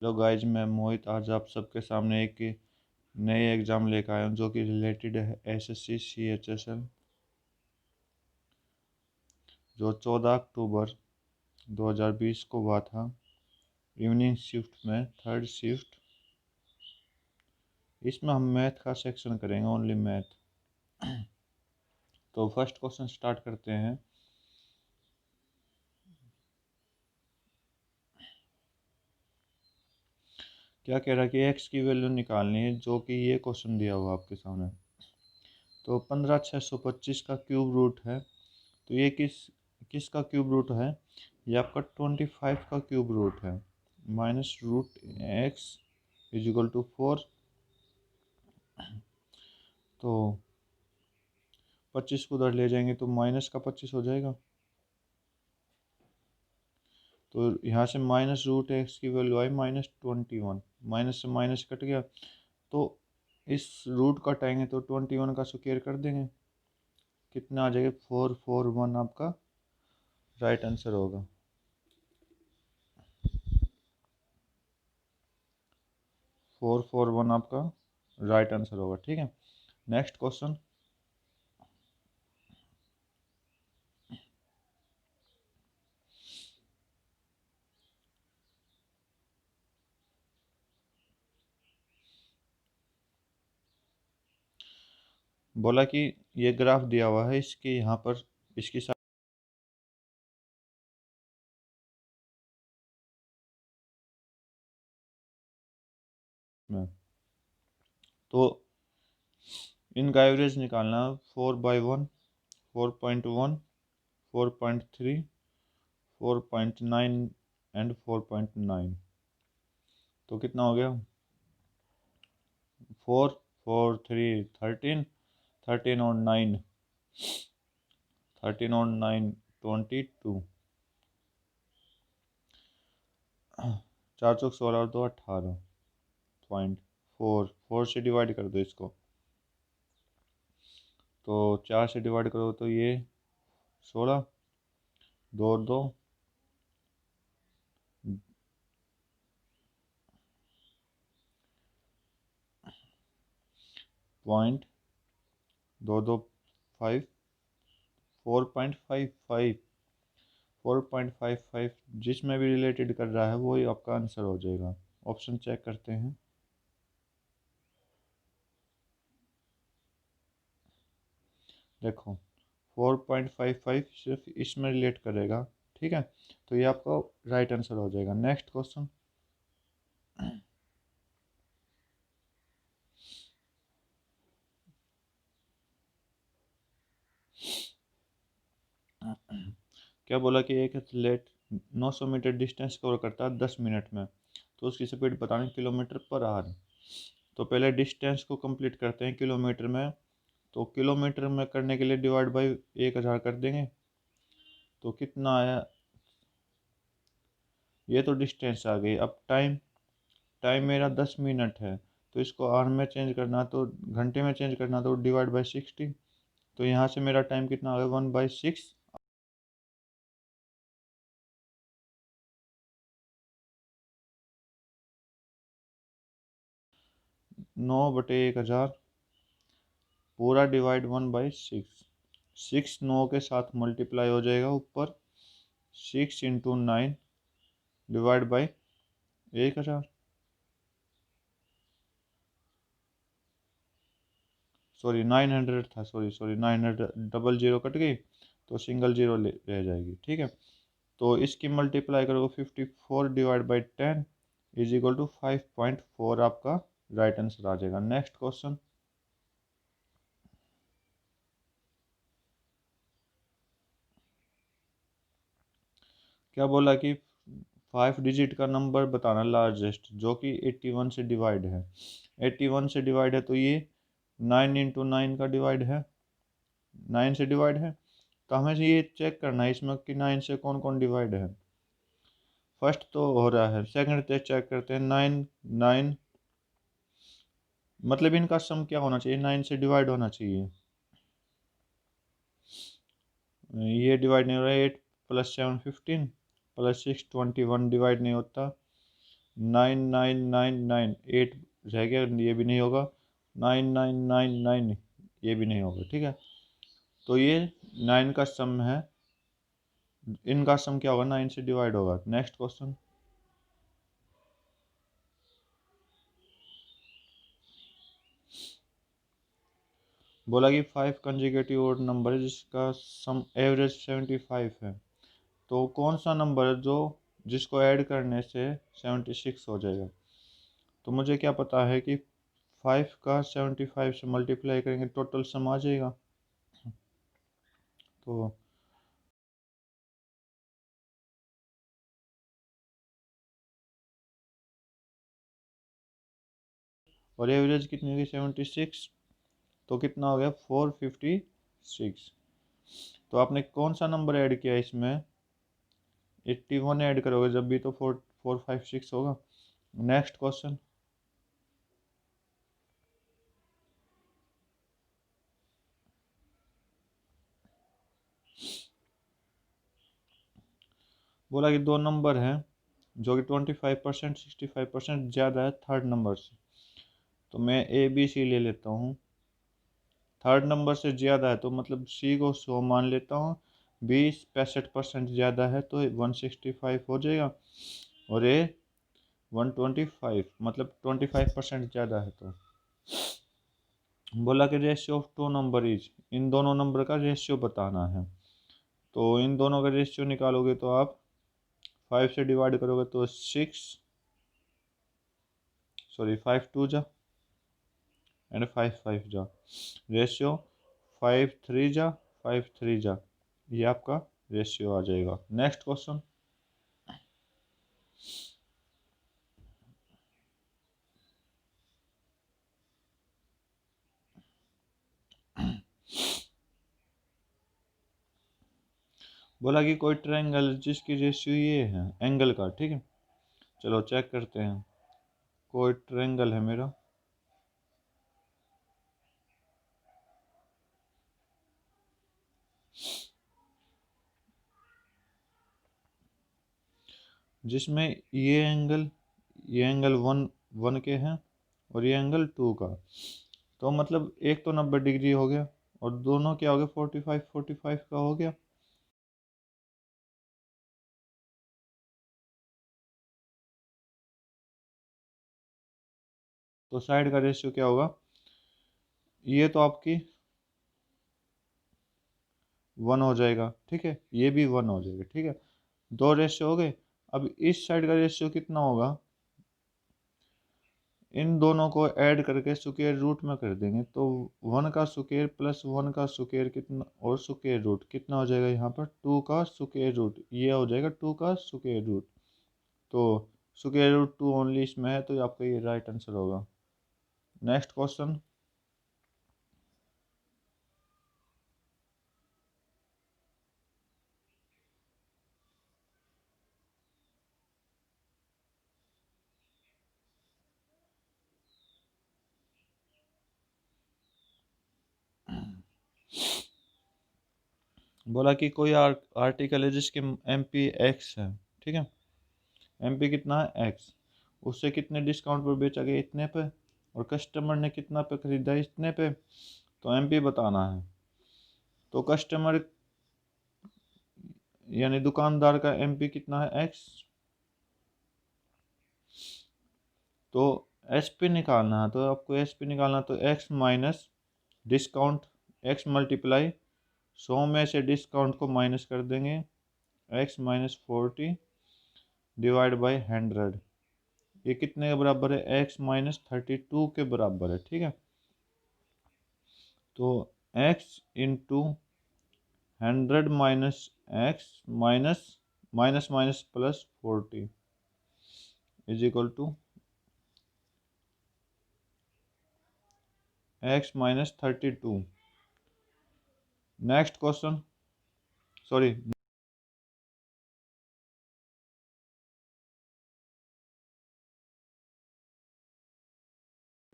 Hello guys, मैं मोहित आज आप सबके सामने एक नए एग्ज़ाम लेकर आया हूँ जो कि रिलेटेड है एसएससी CHSL, जो 14 अक्टूबर 2020 को हुआ था। इवनिंग शिफ्ट में थर्ड शिफ्ट। इसमें हम मैथ का सेक्शन करेंगे, ओनली मैथ। तो फर्स्ट क्वेश्चन स्टार्ट करते हैं। क्या कह रहा है कि एक्स की वैल्यू निकालनी है, जो कि ये क्वेश्चन दिया हुआ आपके सामने। तो 15,625 का क्यूब रूट है। तो ये किसका क्यूब रूट है? ये आपका 25 का क्यूब रूट है। Minus root x is equal to 4। तो 25 को उधर ले जाएंगे तो माइनस का 25 हो जाएगा। तो यहाँ से माइनस रूट एक्स की वैल्यू आई -21। माइनस से माइनस कट गया, तो इस रूट कटाएंगे तो 21 का स्क्वायर कर देंगे। कितना आ जाएगा? 441 आपका राइट आंसर होगा। 441 आपका राइट आंसर होगा। ठीक है, नेक्स्ट क्वेश्चन। बोला कि ये ग्राफ दिया हुआ है, इसके यहाँ पर इसकी में तो इनका एवरेज निकालना 4/1, 4.1, 4.3, 4.9 एंड 4.9। तो कितना हो गया? 4, 4, 3, 13, 13 और 9, 13 और 9 22। 4 चौक 16 और 2 18.4। 4 से डिवाइड कर दो इसको, तो 4 से डिवाइड करो तो ये 16, 2 और 2 पॉइंट 225, 4.55, 4.55 जिसमें भी रिलेटेड कर रहा है वही आपका आंसर हो जाएगा। ऑप्शन चेक करते हैं। देखो 4.55 सिर्फ इसमें रिलेट करेगा। ठीक है, तो ये आपका राइट आंसर हो जाएगा। Next question. क्या बोला कि एक एथलीट 900 मीटर डिस्टेंस कवर करता है 10 मिनट में, तो उसकी स्पीड बतानी किलोमीटर पर आवर। तो पहले डिस्टेंस को कंप्लीट करते हैं किलोमीटर में। तो किलोमीटर में करने के लिए डिवाइड बाई 1000 कर देंगे, तो कितना आया? ये तो डिस्टेंस आ गई। अब टाइम, टाइम मेरा 10 मिनट है, तो इसको आवर में चेंज करना, तो घंटे में चेंज करना, तो डिवाइड बाई 60। तो यहाँ से मेरा टाइम कितना आ गया? 1/6। 9/1000 पूरा डिवाइड 1/6। 6 9 के साथ मल्टीप्लाई हो जाएगा ऊपर। 6 × 9 डिवाइड बाई 1000। सॉरी 900 था, sorry sorry 900, double zero cut गई तो सिंगल जीरो रह जाएगी। ठीक है, तो इसकी मल्टीप्लाई करोगे 54 divide by 10 is equal to 5.4 आपका राइट आंसर आ जाएगा। Next question. क्या बोला कि 5 डिजिट का नंबर बताना लार्जेस्ट, जो कि 81 से डिवाइड है। 81 से डिवाइड है तो ये 9 × 9 का डिवाइड है, 9 से डिवाइड है। तो हमें ये चेक करना है इसमें कि 9 से कौन कौन डिवाइड है। फर्स्ट तो हो रहा है, सेकंड पे चेक करते हैं। 9 9 मतलब इनका सम क्या होना चाहिए? 9 से डिवाइड होना चाहिए। ये डिवाइड नहीं हो रहा है। 8 + 7 15 + 6 21 डिवाइड नहीं होता। 9999, 8 रह गया, ये भी नहीं होगा। 9999, ये भी नहीं होगा। ठीक है, तो ये 9 का सम है, इनका सम क्या होगा, 9 से डिवाइड होगा। नेक्स्ट क्वेश्चन, बोला कि 5 कंजिक्यूटिव ओड नंबर है जिसका सम एवरेज 75 है, तो कौन सा नंबर है जो जिसको ऐड करने से 76 हो जाएगा। तो मुझे क्या पता है कि 5 का 75 से मल्टीप्लाई करेंगे टोटल सम आ जाएगा। तो और एवरेज कितनी होगी, 76, तो कितना हो गया, 456। तो आपने कौन सा नंबर ऐड किया इसमें, 81 ऐड करोगे जब भी, तो 456 होगा। नेक्स्ट क्वेश्चन, बोला कि दो नंबर हैं जो कि 25%, 65% ज़्यादा है थर्ड नंबर से। तो मैं ए बी सी ले लेता हूँ। थर्ड नंबर से ज़्यादा है तो मतलब सी को 100 मान लेता हूँ, 65% ज़्यादा है तो 165 हो जाएगा, और ए 125, मतलब 25% ज़्यादा है। तो बोला कि ratio of two number is, इन दोनों नंबर का रेशियो बताना है। तो इन दोनों का रेशियो निकालोगे तो आप 5 से डिवाइड करोगे तो 6, सॉरी 5 2 जा एंड 5 5 जा, रेशियो 5 3 जा 5 3 जा, ये आपका रेशियो आ जाएगा। नेक्स्ट क्वेश्चन, बोला कि कोई ट्रायंगल जिसकी रेशियो ये है एंगल का, ठीक है, चलो चेक करते हैं। कोई ट्रायंगल है मेरा, जिसमें ये एंगल 1 के हैं और ये एंगल 2 का, तो मतलब एक तो 90 डिग्री हो गया और दोनों क्या हो गया, 45 45 का हो गया। तो साइड का रेशियो क्या होगा, ये तो आपकी 1 हो जाएगा, ठीक है, ये भी 1 हो जाएगा, ठीक है, दो रेशियो हो गए। अब इस साइड का रेशियो कितना होगा, इन दोनों को ऐड करके स्क्वायर रूट में कर देंगे, तो 1 का स्क्वायर प्लस 1 का स्क्वायर कितना, और स्क्वायर रूट कितना हो जाएगा, यहाँ पर 2 का स्क्वायर रूट, ये हो जाएगा 2 का स्क्वायर रूट। तो स्क्वायर रूट 2 ओनली इसमें है, तो आपका ये राइट आंसर होगा। नेक्स्ट क्वेश्चन, बोला कि कोई आर्टिकल है जिसके एम पी एक्स है, ठीक है, एम पी कितना है एक्स, उससे कितने डिस्काउंट पर बेचा गया, इतने पे, और कस्टमर ने कितना पे खरीदा, इतने पे, तो एम पी बताना है। तो कस्टमर यानी दुकानदार का एम पी कितना है एक्स, तो एस पी निकालना है, तो आपको एस पी निकालना, तो x minus discount, x multiply 100 में से डिस्काउंट को माइनस कर देंगे, एक्स माइनस 40 डिवाइड बाई 100, ये कितने के बराबर है, एक्स माइनस 32 के बराबर है, ठीक है। तो x into 100 minus x minus minus minus plus 40 is equal to x minus 32। Next question, sorry,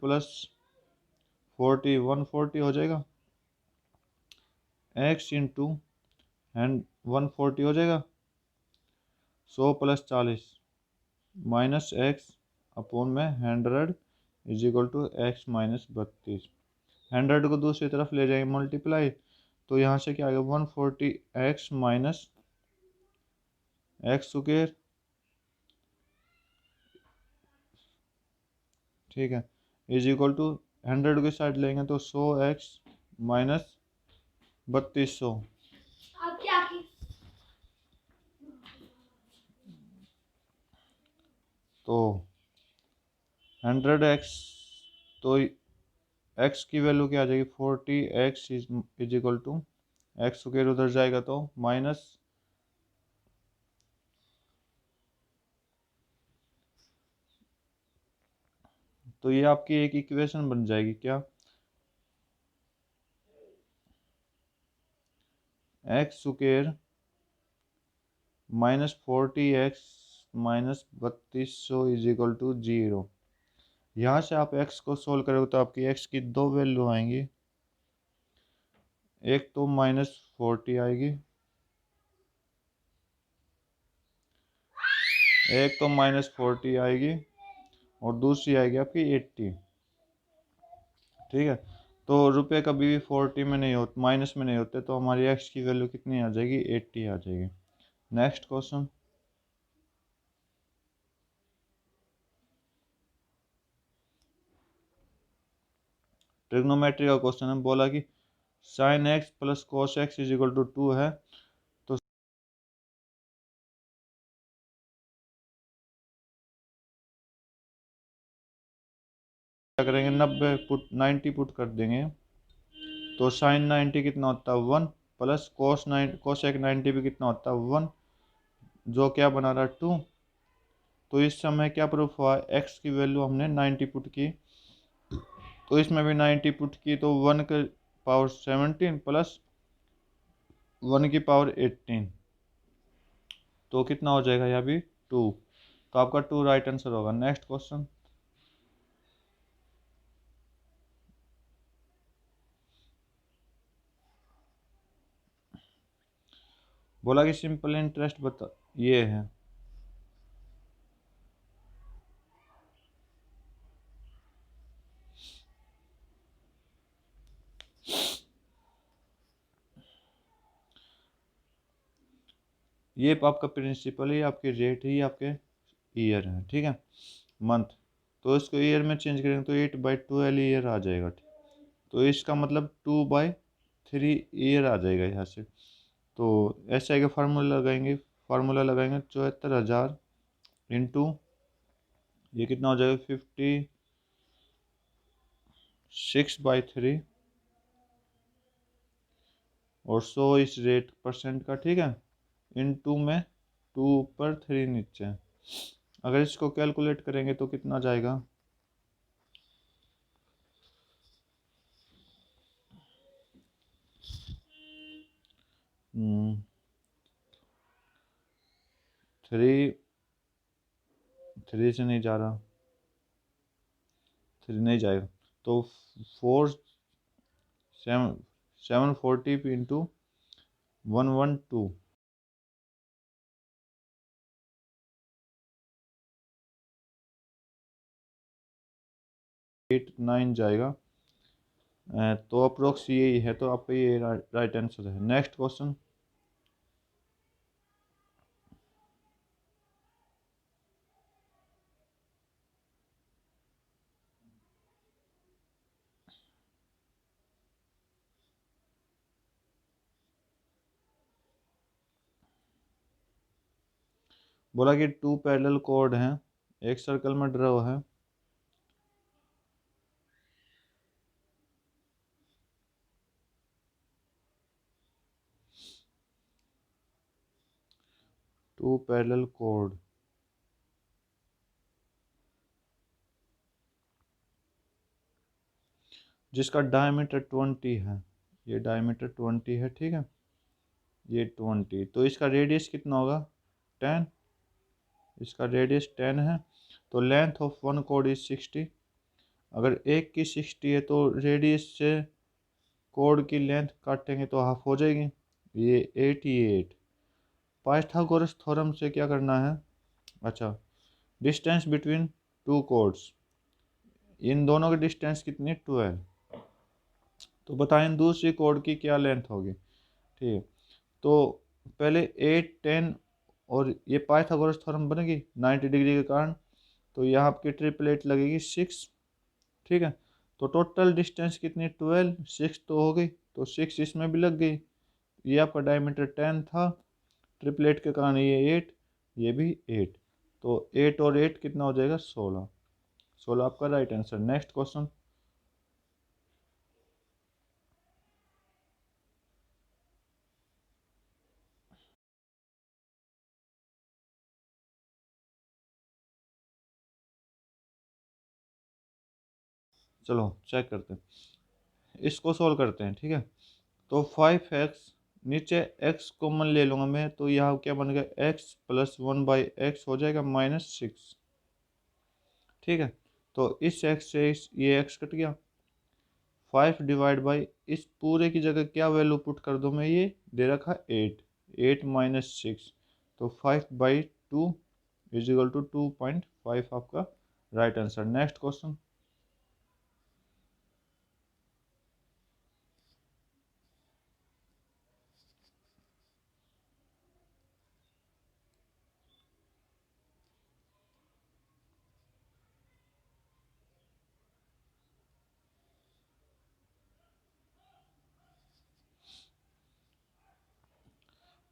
plus 40 140 हो जाएगा, एक्स इंटू एंड 140 हो जाएगा, 100 प्लस 40 माइनस एक्स अपॉन में 100 is equal to x minus 32। 100 को दूसरी तरफ ले जाएंगे मल्टीप्लाई, तो यहाँ से क्या आ गया 140 एक्स माइनस एक्स स्क्वायर, ठीक है, इज इक्वल टू 100 की साइड लेंगे तो 100 एक्स माइनस 3200। तो 100 एक्स, तो एक्स की वैल्यू क्या आ जाएगी 40 x is equal to x square, उधर जाएगा तो माइनस, तो ये आपकी एक इक्वेशन बन जाएगी क्या, x square minus 40 x minus 3200 is equal to 0। यहाँ से आप x को सोल्व करोगे तो आपकी x की दो वैल्यू आएंगी, एक तो -40 आएगी, एक तो -40 आएगी और दूसरी आएगी आपकी 80, ठीक है। तो रुपए कभी भी 40 में नहीं होते, माइनस में नहीं होते, तो हमारी x की वैल्यू कितनी आ जाएगी 80 आ जाएगी। नेक्स्ट क्वेश्चन, ट्रिग्नोमेट्री का क्वेश्चन है, बोला कि sine x plus cos x is equal to 2 है, तो क्या करेंगे 90 पुट कर देंगे, तो साइन 90 कितना होता है 1, प्लस कोसेक 90 भी कितना होता है 1, जो क्या बना रहा है 2। तो इस समय क्या प्रूफ हुआ, एक्स की वैल्यू हमने 90 पुट की, तो इसमें भी 90 पुट की, तो 1 के पावर 17 प्लस 1 की पावर 18, तो कितना हो जाएगा यहाँ भी 2, तो आपका 2 राइट आंसर होगा। नेक्स्ट क्वेश्चन, बोला कि सिंपल इंटरेस्ट बता, ये है, ये आपका प्रिंसिपल ही, आपके रेट ही आपके ईयर है, ठीक है, मंथ, तो इसको ईयर में चेंज करेंगे तो 8/12 ईयर आ जाएगा, तो इसका मतलब 2/3 ईयर आ जाएगा यहाँ से। तो ऐसे आएगा, फार्मूला लगाएंगे 74,000 इंटू, ये कितना हो जाएगा 56/3 और 100 इस रेट परसेंट का, ठीक है, इंटू में 2 ऊपर 3 नीचे। अगर इसको कैलकुलेट करेंगे तो कितना जाएगा, हम्म, 3 से नहीं जा रहा, 3 नहीं जाएगा, तो 740 इंटू 112, 89 जाएगा। तो अप्रोक्स यही है, तो आपका ये राइट आंसर है। नेक्स्ट क्वेश्चन, बोला कि 2 पैरेलल कोड हैं, एक सर्कल में ड्रॉ है, टू पैरेलल कोड जिसका डायमीटर 20 है, ये डायमीटर 20 है, ठीक है, ये 20, तो इसका रेडियस कितना होगा 10, इसका रेडियस 10 है, तो length of one code is 60, अगर एक की 60 है तो रेडियस से कोड की लेंथ काटेंगे तो हाफ हो जाएगी, ये 88। पाइथागोरस थ्योरम से क्या करना है, अच्छा डिस्टेंस बिटवीन टू कोड्स, इन दोनों की डिस्टेंस कितनी, 12। तो बताएं दूसरी कोड की क्या लेंथ होगी। ठीक है, तो पहले 8, 10 और ये पाइथागोरस थ्योरम बनेगी 90 डिग्री के कारण, तो यहाँ आपकी ट्रिपलेट लगेगी 6। ठीक है, तो टोटल डिस्टेंस कितनी, 12, 6 तो हो गई, तो 6 इसमें भी लग गई। ये आपका डायमीटर 10 था, ट्रिपलेट के कारण ये 8, ये भी 8, तो 8 और 8 कितना हो जाएगा, 16। 16 आपका राइट आंसर। Next question. चलो चेक करते हैं, इसको सोल्व करते हैं। ठीक है, तो 5x, नीचे x कॉमन ले लूँगा मैं, तो यहाँ क्या बन गया, x प्लस 1/x हो जाएगा -6। ठीक है, तो इस x से ये x कट गया, 5 डिवाइड बाई, इस पूरे की जगह क्या वैल्यू पुट कर दूँ मैं, ये दे रखा 8, 8 माइनस 6, तो 5/2 इज इक्वल टू 2.5 आपका राइट आंसर। Next question.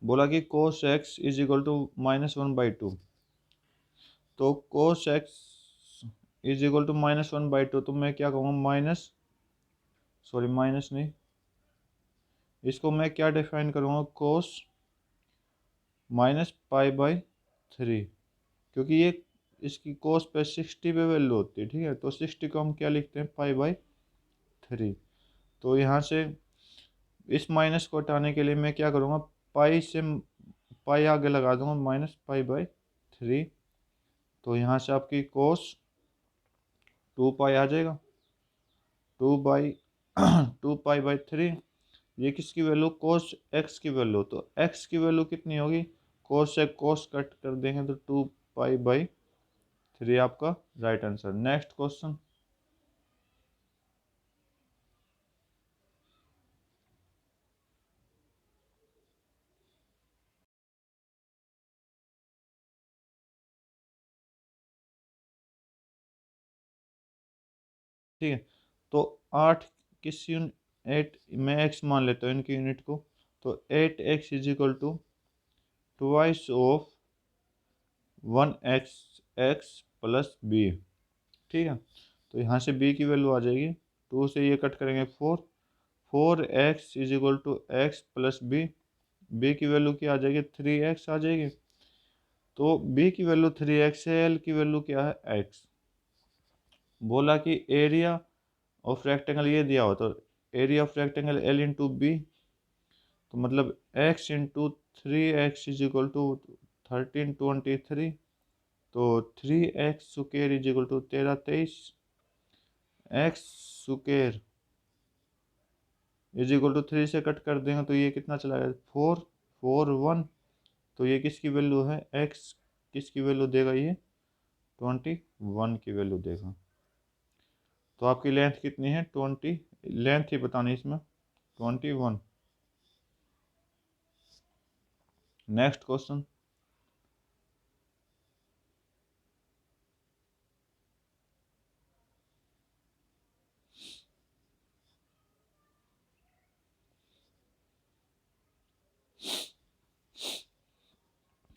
बोला कि cos x is equal to -1/2, तो cos x is equal to -1/2, तो मैं क्या कहूँगा, माइनस नहीं, इसको मैं क्या डिफाइन करूँगा, cos -π/3, क्योंकि ये इसकी cos पे 60 पे वैल्यू होती है। ठीक है, तो 60 को हम क्या लिखते हैं, π/3। तो यहाँ से इस माइनस को हटाने के लिए मैं क्या करूँगा, पाई से पाई आगे लगा दूंगा, -π/3, तो यहाँ से आपकी cos 2π आ जाएगा, 2π/3। ये किसकी वैल्यू, cos x की वैल्यू, तो x की वैल्यू कितनी होगी, cos से cos कट कर देंगे तो 2π/3 आपका राइट आंसर। Next question. ठीक है, तो 8 किस यूनिट, 8 मैं x मान लेता हूँ इनकी यूनिट को, तो 8x is equal to twice of 1x plus b। ठीक है, तो यहाँ से b की वैल्यू आ जाएगी, 2 से ये कट करेंगे 4, 4x is equal to x plus b, b की वैल्यू क्या आ जाएगी, 3x आ जाएगी। तो b की वैल्यू 3x है, l की वैल्यू क्या है, x। बोला कि एरिया ऑफ रेक्टेंगल ये दिया हो, तो area of rectangle l into b, तो मतलब x into 3x is equal to 1323, तो 3x square is equal to 1323, x square is equal to 3 से कट कर देंगे तो ये कितना चला गया, 4, 4, 1, तो ये किसकी वैल्यू है, x किसकी वैल्यू देगा, ये 21 की वैल्यू देगा। तो आपकी लेंथ कितनी है, 20, लेंथ ही बतानी इसमें, 21। Next question.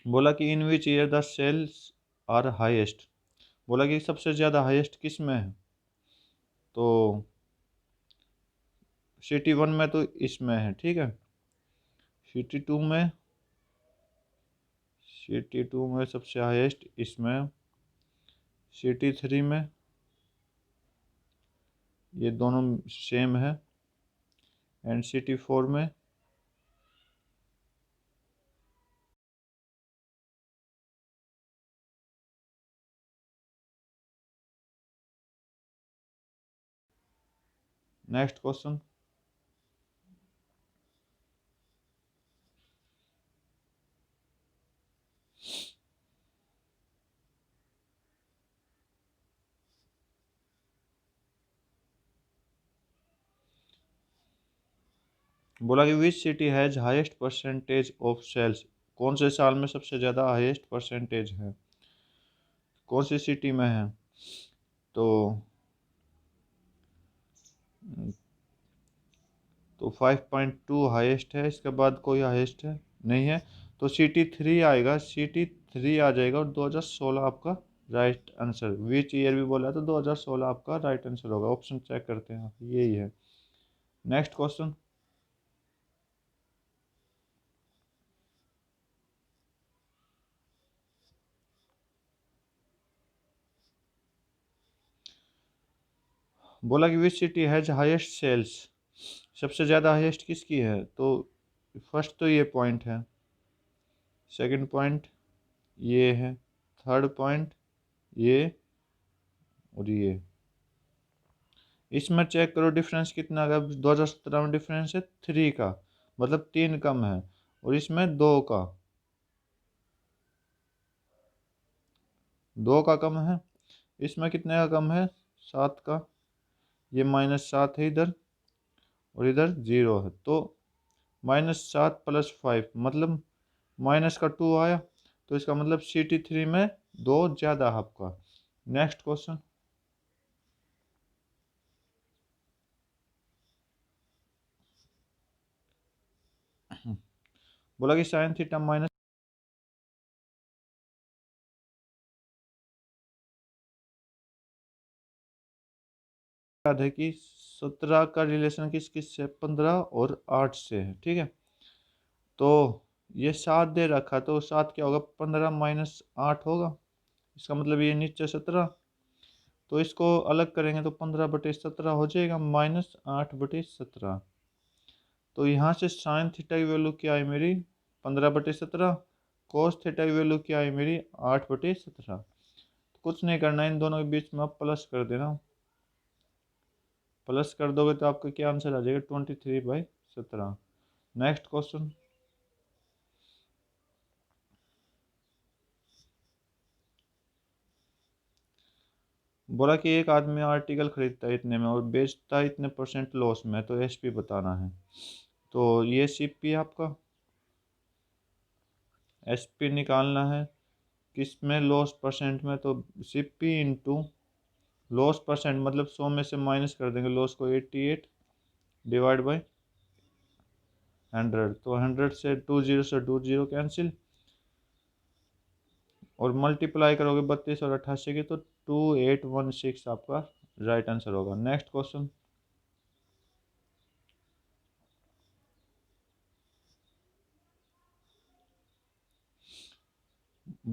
बोला कि in which year the sales are highest, बोला कि सबसे ज़्यादा हाईएस्ट किस में है, तो सिटी 1 में तो इसमें है। ठीक है, सिटी 2 में, सिटी 2 में सबसे हाईएस्ट इसमें, सिटी 3 में, ये दोनों सेम है, एंड सिटी 4 में, नेक्स्ट क्वेश्चन। बोला कि which city has highest percentage of sales, कौन से साल में सबसे ज़्यादा हाईएस्ट परसेंटेज है, कौन सी सिटी में है। तो 5.2 हाईएस्ट है, इसके बाद कोई हाईएस्ट है नहीं है, तो सिटी 3 आएगा, सिटी 3 आ जाएगा और 2016 आपका राइट आंसर। विच ईयर भी बोला तो 2016 आपका राइट आंसर होगा। ऑप्शन चेक करते हैं, यही है। Next question. बोला कि which city has highest sales, सबसे ज़्यादा हाईएस्ट किसकी है। तो फर्स्ट तो ये पॉइंट है, सेकंड पॉइंट ये है, थर्ड पॉइंट ये, और ये। इसमें चेक करो डिफरेंस कितना है। 2017 में डिफरेंस है 3 का, मतलब 3 कम है, और इसमें 2 का, 2 का कम है। इसमें कितने का कम है, 7 का, ये -7 है इधर, और इधर 0 है, तो -7 + 5 मतलब -2 आया, तो इसका मतलब सिटी 3 में 2 ज़्यादा है आपका। Next question. बोला कि साइन थीटा माइनस, याद है कि 17 का रिलेशन किस किस से, 15 और 8 से है, ठीक है। तो ये 7 दे रखा, तो 7 क्या होगा, 15 - 8 होगा, इसका मतलब ये नीचे 17, तो इसको अलग करेंगे तो 15/17 हो जाएगा, -8/17। तो यहाँ से साइन थीटा की वैल्यू क्या है मेरी, 15/17, कोस थीटा की वैल्यू क्या है मेरी, 8/17। कुछ नहीं करना, इन दोनों के बीच में आप प्लस कर देना, प्लस कर दोगे तो आपका क्या आंसर आ जाएगा, 23/17। Next question. बोला कि एक आदमी आर्टिकल खरीदता है इतने में और बेचता है इतने % लॉस में, तो एसपी बताना है। तो ये सीपी आपका, एसपी निकालना है किस में, लॉस परसेंट में, तो सीपी इंटू लॉस परसेंट, मतलब 100 में से माइनस कर देंगे लॉस को, 88 डिवाइड बाई 100, तो 100 से 20 कैंसिल, और मल्टीप्लाई करोगे 32 और 88 की, तो 2816 आपका राइट आंसर होगा। Next question.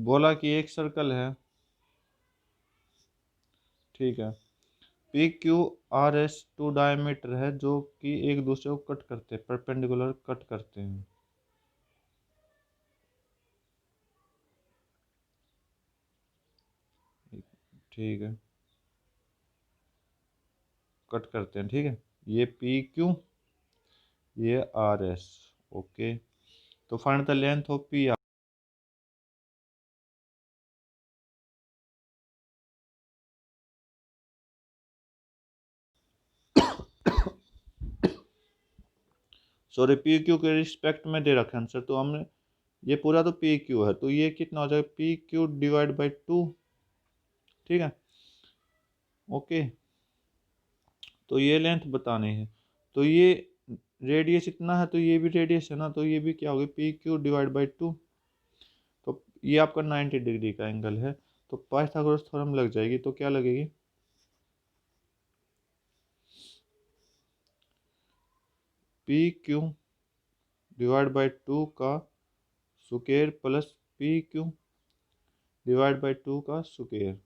बोला कि एक सर्कल है, ठीक है, P Q R S 2 diameter है जो कि एक दूसरे को कट करते हैं, परपेंडिकुलर कट करते हैं, ठीक है, कट करते हैं, ठीक है। ये पी क्यू, ये आर एस, ओके। तो find the length of P R. Sorry, P Q के रिस्पेक्ट में दे रखा है आंसर, तो हमने ये पूरा तो पी क्यू है, तो ये कितना हो जाएगा, पी क्यू डिवाइड बाई 2, ठीक है, ओके। तो ये लेंथ बतानी है, तो ये रेडियस इतना है, तो ये भी रेडियस है ना, तो ये भी क्या होगी, पी क्यू डिवाइड बाई 2। तो ये आपका 90 डिग्री का एंगल है, तो पाइथागोरस थ्योरम लग जाएगी, तो क्या लगेगी, पी क्यू डिवाइड बाई 2 का square plus P Q divide by 2 का स्क्वायर,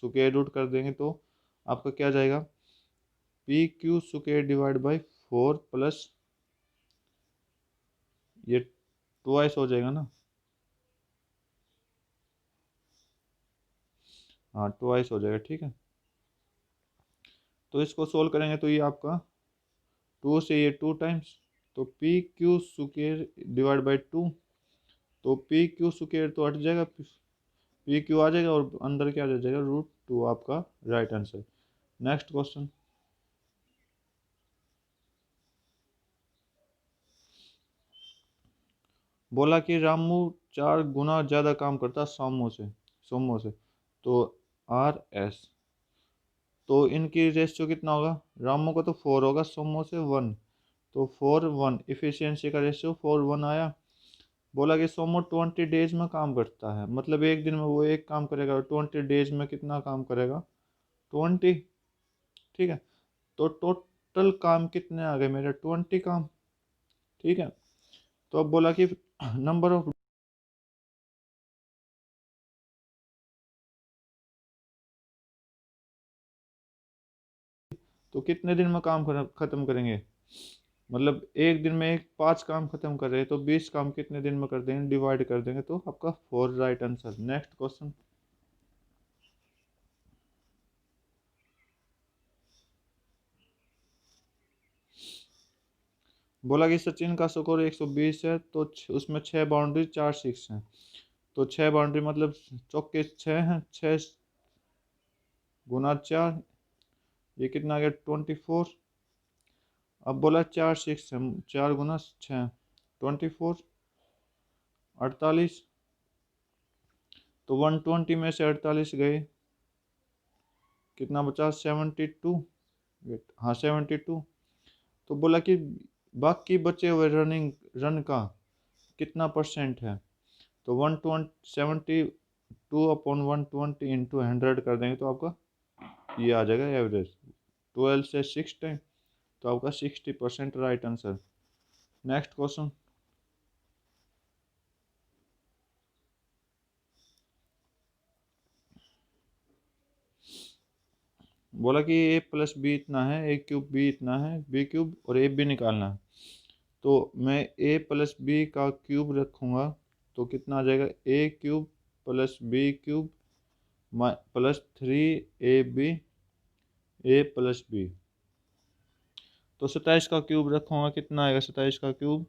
स्क्वायर रूट कर देंगे तो आपका क्या जाएगा, P Q square divide by 4 plus ये ट्वाइस हो जाएगा ना, हाँ ट्वाइस हो जाएगा, ठीक है। तो इसको सोल्व करेंगे तो ये आपका 2 से ये 2 टाइम्स, तो P Q square divide by 2, तो पी क्यू स्क्वायर तो हट जाएगा, पी क्यू आ जाएगा, और अंदर क्या आ जाएगा, √2 आपका राइट आंसर। Next question. बोला कि रामू 4 गुना ज़्यादा काम करता सोमो से। तो RS, तो इनकी रेशियो कितना होगा? रामू का तो 4 होगा, सोमो से 1, तो 4:1, इफिशियंसी का रेशियो 4:1 आया। बोला कि सोमो 20 डेज में काम करता है, मतलब एक दिन में वो एक काम करेगा, और 20 डेज में कितना काम करेगा? 20। ठीक है, तो टोटल काम कितने आ गए मेरे? 20 काम। ठीक है, तो अब बोला कि नंबर ऑफ, तो कितने दिन में काम खत्म करेंगे? मतलब एक दिन में एक 5 काम खत्म कर रहे हैं, तो 20 काम कितने दिन में कर देंगे? डिवाइड कर देंगे, तो आपका 4 राइट आंसर। Next question. बोला कि सचिन का स्कोर 120 है, तो उसमें 6 बाउंड्री 4 सिक्स हैं, तो 6 बाउंड्री मतलब चौके 6 हैं, 6 गुना 4, ये कितना आ गया? 24। अब बोला 4 सिक्स है, 4 गुना 6, 24, 48। तो 120 में से 48 गए, कितना बचा? 72। वेट, हाँ 72। तो बोला कि बाकी बचे हुए रन का कितना परसेंट है? तो 172 इंटू 100 कर देंगे, तो आपका ये आ जाएगा एवरेज, 12 से 6 टाइम, तो आपका 60% राइट आंसर। Next question. बोला कि A+B इतना है, A³ B इतना है, B³ और AB निकालना है। तो मैं A+B का क्यूब रखूँगा, तो कितना आ जाएगा? A³ plus B³ plus 3AB A+B। तो 27 का क्यूब रखूँगा, कितना आएगा 27 का क्यूब?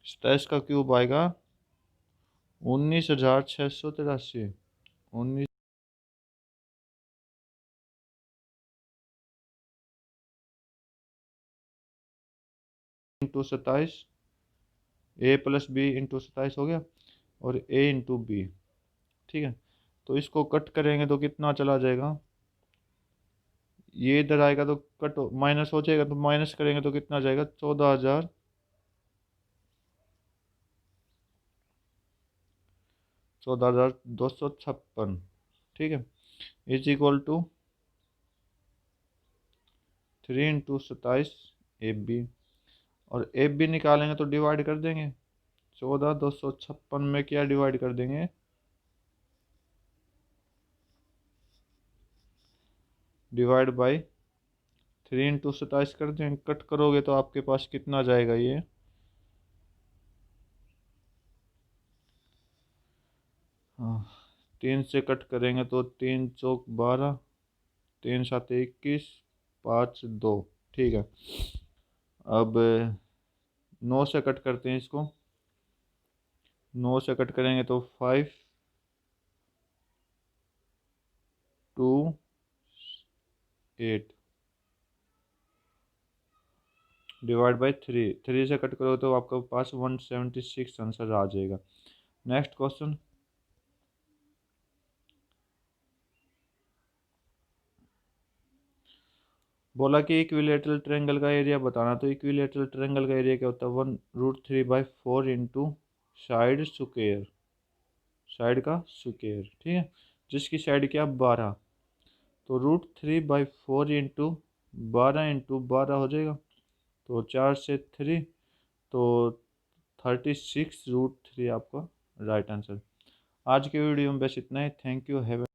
सताइस का क्यूब आएगा 19,683। 19 इंटू 27, A+B इंटू 27 हो गया, और A इंटू B। ठीक है, तो इसको कट करेंगे तो कितना चला जाएगा? ये इधर आएगा तो कट माइनस हो जाएगा, तो माइनस करेंगे तो कितना जाएगा? 14,000, 14,256। ठीक है, इज इक्वल टू 3 इंटू 27 और AB निकालेंगे तो डिवाइड कर देंगे। 14,256 में क्या डिवाइड कर देंगे? डिवाइड बाई 3 इंटू 27 कर देंगे। कट करोगे तो आपके पास कितना जाएगा? ये 3 से कट करेंगे तो 3 चौक 12, 3 7 21, 5 2। ठीक है, अब 9 से कट करते हैं इसको। 9 से कट करेंगे तो 5 2 8 डिवाइड बाई 3 से कट करोगे तो आपके पास 176 आंसर आ जाएगा। Next question. बोला कि इक्विलेटरल ट्रायंगल का एरिया बताना। तो इक्विलेटरल ट्रायंगल का एरिया क्या होता है? 1√3/4 इंटू साइड स्क्वायर, साइड का स्क्वायर। ठीक है, जिसकी साइड क्या? 12, तो √3/4 इंटू 12 हो जाएगा, तो 4 से 3, तो 36√3 आपका राइट आंसर। आज के वीडियो में बस इतना ही। Thank you. हैव